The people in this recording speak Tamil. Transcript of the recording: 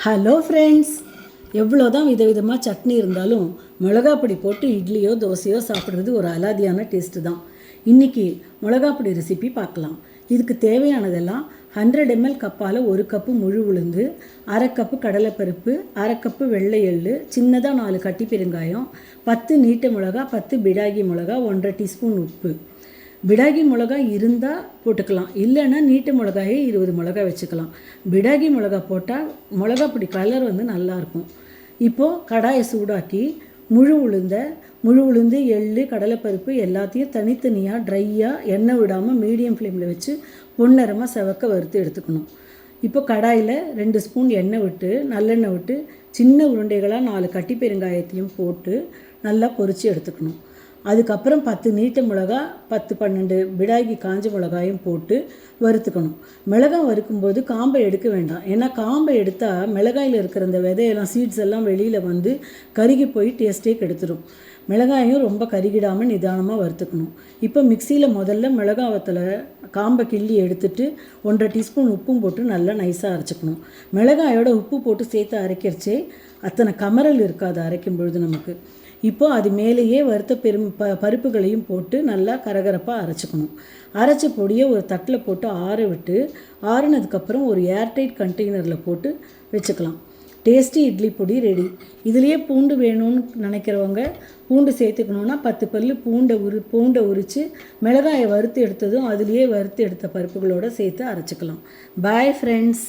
ஹலோ ஃப்ரெண்ட்ஸ், எவ்வளோ தான் விதவிதமாக சட்னி இருந்தாலும் மிளகாப்பொடி போட்டு இட்லியோ தோசையோ சாப்பிட்றது ஒரு அலாதியான டேஸ்ட்டு தான். இன்றைக்கி மிளகாப்பொடி ரெசிபி பார்க்கலாம். இதுக்கு தேவையானதெல்லாம் 100 ml கப்பால் 1 கப்பு முழு உளுந்து, 1/2 கப்பு கடலைப்பருப்பு, 1/2 கப்பு வெள்ளை எள்ளு, சின்னதாக 4 கட்டி பெருங்காயம், 10 நீட்ட மிளகா, 10 பிடாகி மிளகா, 1/2 டீஸ்பூன் உப்பு. பிடாகி மிளகா இருந்தால் போட்டுக்கலாம், இல்லைன்னா நீட்டு மிளகாயே 20 மிளகா வச்சுக்கலாம். பிடாகி மிளகா போட்டால் மிளகா பொடி கலர் நல்லாயிருக்கும். இப்போது கடாயை சூடாக்கி முழு உளுந்து, எள்ளு, கடலைப்பருப்பு எல்லாத்தையும் தனித்தனியாக ட்ரையாக எண்ணெய் விடாமல் மீடியம் ஃப்ளேமில் வச்சு பொன்னிறமாக செவக்க வறுத்து எடுத்துக்கணும். இப்போ கடாயில் 2 ஸ்பூன் எண்ணெய் விட்டு நல்லெண்ணெய் விட்டு சின்ன உருண்டைகளாக 4 கட்டி பெருங்காயத்தையும் போட்டு நல்லா பொரித்து எடுத்துக்கணும். அதுக்கப்புறம் 10 நீட்ட மிளகா, 10-12 பிடாகி காஞ்ச மிளகாயும் போட்டு வறுத்துக்கணும். மிளகாய் வறுக்கும்போது காம்பை எடுக்க வேண்டாம், ஏன்னா காம்பை எடுத்தால் மிளகாயில் இருக்கிற இந்த விதையெல்லாம் சீட்ஸ் எல்லாம் வெளியில் வந்து கருகி போய் டேஸ்ட்டே கெடுத்துடும். மிளகாயும் ரொம்ப கருகிடாமல் நிதானமாக வறுத்துக்கணும். இப்போ மிக்சியில் முதல்ல மிளகாவத்தில் காம்பை கிள்ளி எடுத்துட்டு 1/2 டீஸ்பூன் உப்பும் போட்டு நல்லா நைஸாக அரைச்சிக்கணும். மிளகாயோட உப்பு போட்டு சேர்த்து அரைக்கிறச்சே அத்தனை கமரல் இருக்காது அரைக்கும் பொழுது நமக்கு. இப்போ அது மேலேயே வறுத்த பருப்புகளையும் போட்டு நல்லா கரகரப்பாக அரைச்சிக்கணும். அரைச்ச பொடியை ஒரு தட்டில் போட்டு ஆற விட்டு ஆறுனதுக்கப்புறம் ஒரு ஏர்டைட் கண்டெய்னரில் போட்டு வச்சுக்கலாம். டேஸ்டி இட்லி பொடி ரெடி. இதுலேயே பூண்டு வேணும்னு நினைக்கிறவங்க பூண்டு சேர்த்துக்கணுன்னா 10 பல் பூண்டை உரித்து மிளகாயை வறுத்து எடுத்ததும் அதுலேயே வறுத்து எடுத்த பருப்புகளோடு சேர்த்து அரைச்சிக்கலாம். Bye friends.